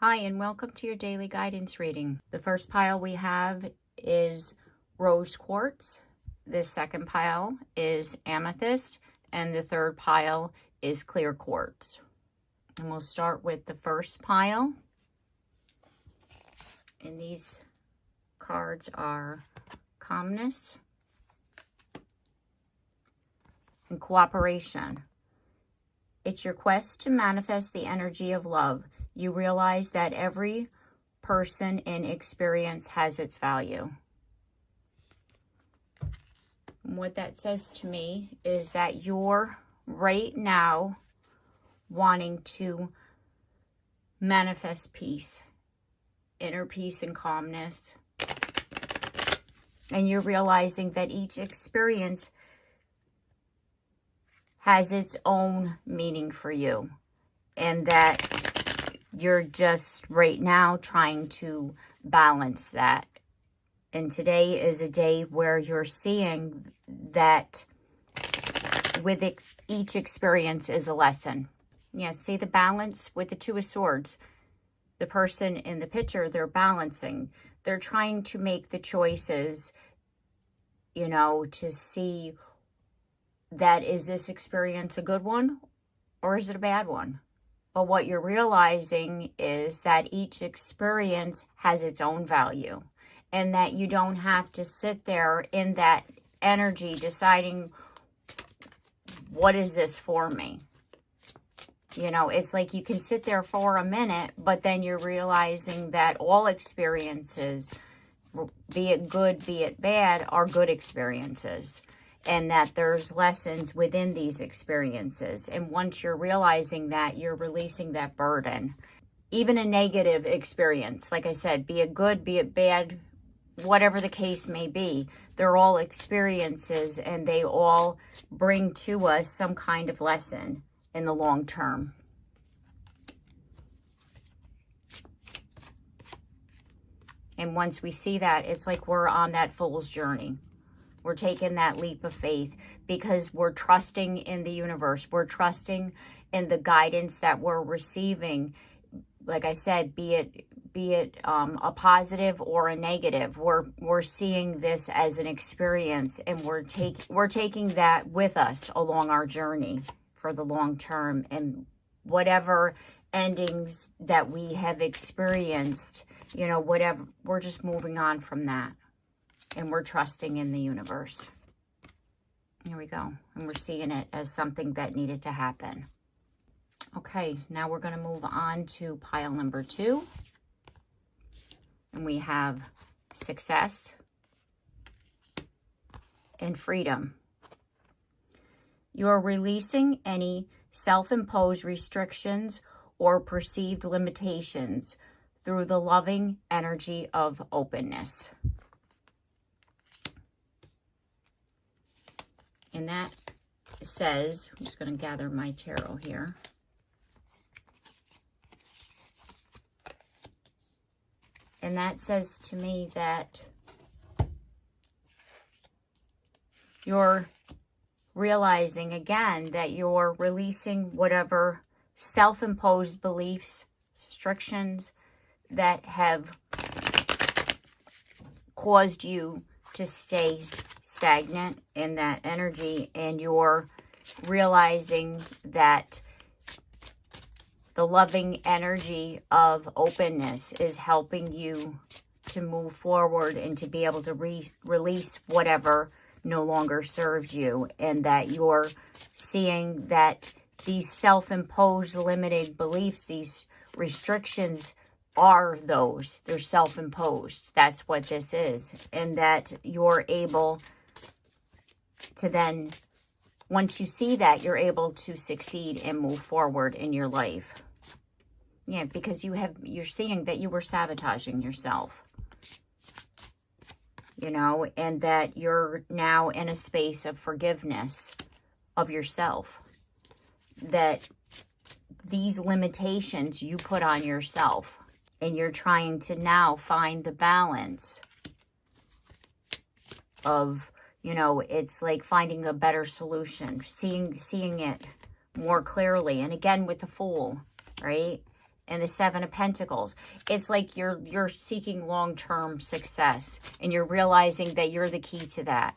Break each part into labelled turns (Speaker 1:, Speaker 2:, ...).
Speaker 1: Hi, and welcome to your daily guidance reading. The first pile we have is rose quartz. The second pile is amethyst, and the third pile is clear quartz. And we'll start with the first pile. And these cards are calmness and cooperation. It's your quest to manifest the energy of love. You realize that every person in experience has its value. And what that says to me is that you're right now wanting to manifest peace, inner peace and calmness. And you're realizing that each experience has its own meaning for you. And that you're just right now trying to balance that. And today is a day where you're seeing that with each experience is a lesson. Yeah, see the balance with the Two of Swords. The person in the picture, they're balancing. They're trying to make the choices, you know, to see that is this experience a good one or is it a bad one? But what you're realizing is that each experience has its own value and that you don't have to sit there in that energy deciding, what is this for me? You know, it's like you can sit there for a minute, but then you're realizing that all experiences, be it good, be it bad, are good experiences. And that there's lessons within these experiences. And once you're realizing that, you're releasing that burden. Even a negative experience, like I said, be it good, be it bad, whatever the case may be, they're all experiences and they all bring to us some kind of lesson in the long term. And once we see that, it's like we're on that fool's journey. We're taking that leap of faith because we're trusting in the universe. We're trusting in the guidance that we're receiving. Like I said, be it a positive or a negative. We're seeing this as an experience, and we're taking that with us along our journey for the long term. And whatever endings that we have experienced, you know, whatever, we're just moving on from that. And we're trusting in the universe. Here we go. And we're seeing it as something that needed to happen. Okay, now we're going to move on to pile number 2. And we have success and freedom. You're releasing any self-imposed restrictions or perceived limitations through the loving energy of openness. And that says, I'm just going to gather my tarot here. And that says to me that you're realizing again that you're releasing whatever self-imposed beliefs, restrictions that have caused you to stay stagnant in that energy, and you're realizing that the loving energy of openness is helping you to move forward and to be able to release whatever no longer serves you, and that you're seeing that these self-imposed limited beliefs, these restrictions, are those. They're self-imposed. That's what this is. And that you're able to then, once you see that, you're able to succeed and move forward in your life. Yeah, because you're seeing that you were sabotaging yourself. You know, and that you're now in a space of forgiveness of yourself. That these limitations you put on yourself, and you're trying to now find the balance of, you know, it's like finding a better solution, seeing it more clearly. And again, with the Fool, right? and the Seven of Pentacles. It's like you're seeking long-term success, and you're realizing that you're the key to that.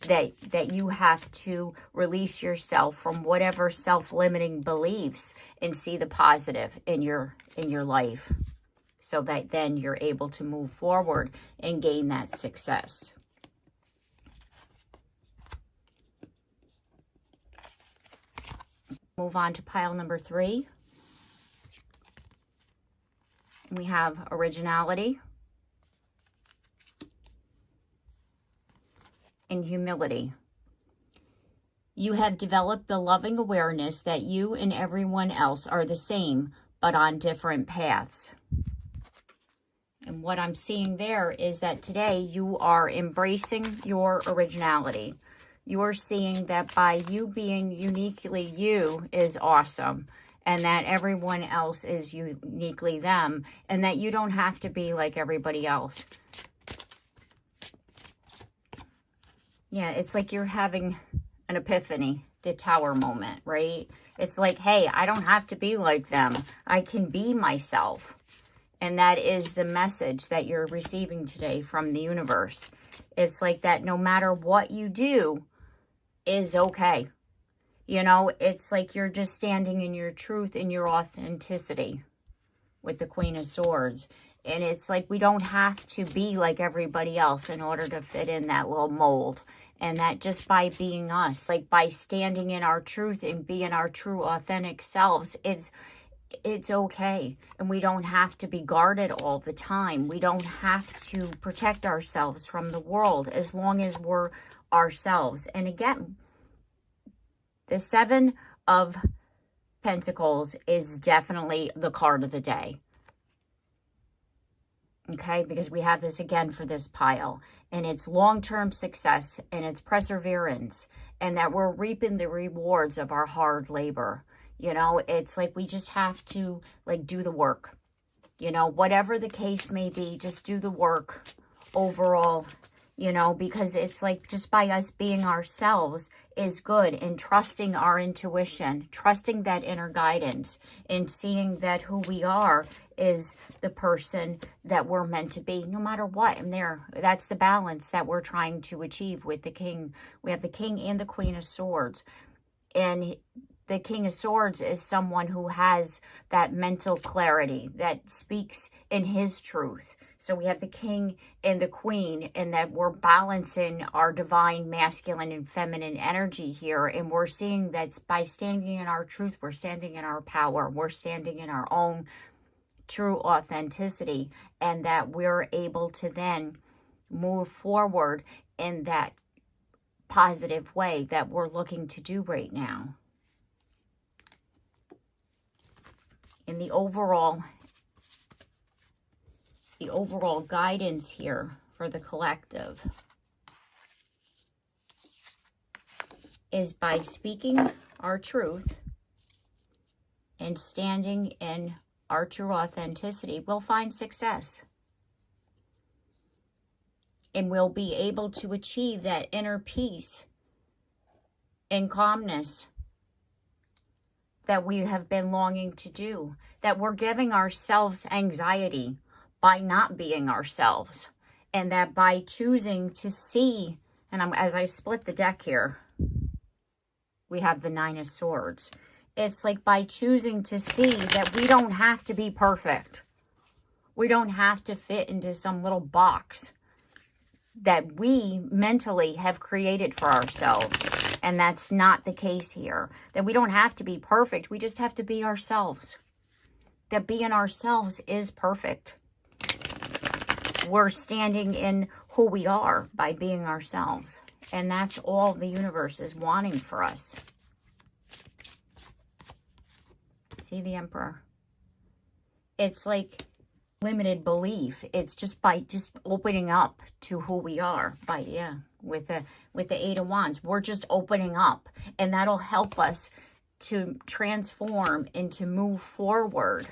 Speaker 1: That you have to release yourself from whatever self-limiting beliefs and see the positive in your life, so that then you're able to move forward and gain that success. Move on to pile number 3. We have originality and humility. You have developed the loving awareness that you and everyone else are the same, but on different paths. And what I'm seeing there is that today you are embracing your originality. You're seeing that by you being uniquely you is awesome, and that everyone else is uniquely them, and that you don't have to be like everybody else. Yeah, it's like you're having an epiphany, the Tower moment, right? It's like, hey, I don't have to be like them. I can be myself. And that is the message that you're receiving today from the universe. It's like that no matter what you do is okay. You know, it's like you're just standing in your truth and your authenticity with the Queen of Swords. And it's like we don't have to be like everybody else in order to fit in that little mold. And that just by being us, like by standing in our truth and being our true authentic selves, it's okay. And we don't have to be guarded all the time. We don't have to protect ourselves from the world as long as we're ourselves. And again, the Seven of Pentacles is definitely the card of the day. Okay, because we have this again for this pile. And it's long-term success and it's perseverance. And that we're reaping the rewards of our hard labor. You know, it's like we just have to like do the work. You know, whatever the case may be, just do the work overall. You know, because it's like just by us being ourselves is good, and trusting our intuition, trusting that inner guidance, and seeing that who we are is the person that we're meant to be, no matter what. And that's the balance that we're trying to achieve with the King. We have the King and the Queen of Swords. And the King of Swords is someone who has that mental clarity, that speaks in his truth. So we have the King and the Queen, and that we're balancing our divine masculine and feminine energy here. And we're seeing that by standing in our truth, we're standing in our power. We're standing in our own true authenticity, and that we're able to then move forward in that positive way that we're looking to do right now. In the overall guidance here for the collective is by speaking our truth and standing in our true authenticity, we'll find success. And we'll be able to achieve that inner peace and calmness that we have been longing to do, that we're giving ourselves anxiety by not being ourselves, and that by choosing to see, and as I split the deck here, we have the Nine of Swords. It's like by choosing to see that we don't have to be perfect. We don't have to fit into some little box that we mentally have created for ourselves. And that's not the case here. That we don't have to be perfect. We just have to be ourselves. That being ourselves is perfect. We're standing in who we are by being ourselves. And that's all the universe is wanting for us. See the Emperor? It's like limited belief. It's just by just opening up to who we are. With the Eight of Wands, we're just opening up, and that'll help us to transform and to move forward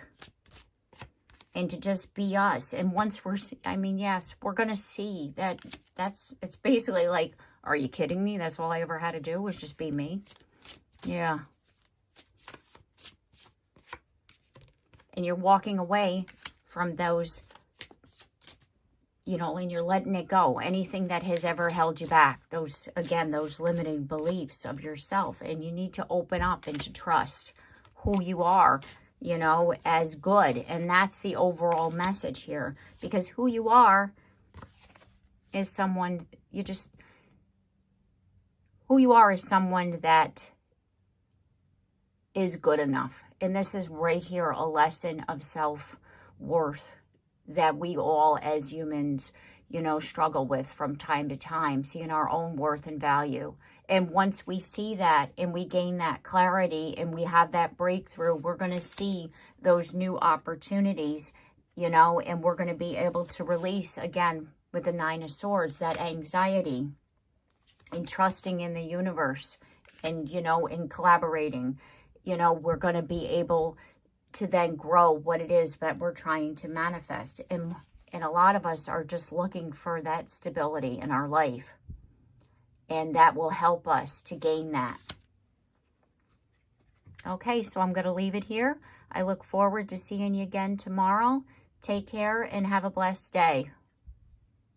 Speaker 1: and to just be us. And once yes, we're gonna see that it's basically like, are you kidding me? That's all I ever had to do was just be me. Yeah. And you're walking away from those, you know, and you're letting it go. Anything that has ever held you back. Those, again, those limiting beliefs of yourself. And you need to open up and to trust who you are, you know, as good. And that's the overall message here. Because who you are is someone, who you are is someone that is good enough. And this is right here a lesson of self-worth that we all as humans, you know, struggle with from time to time, seeing our own worth and value. And once we see that and we gain that clarity and we have that breakthrough, we're going to see those new opportunities, you know, and we're going to be able to release, again, with the Nine of Swords, that anxiety and trusting in the universe and, you know, in collaborating. You know, we're going to be able to then grow what it is that we're trying to manifest. And a lot of us are just looking for that stability in our life. And that will help us to gain that. Okay, so I'm going to leave it here. I look forward to seeing you again tomorrow. Take care and have a blessed day.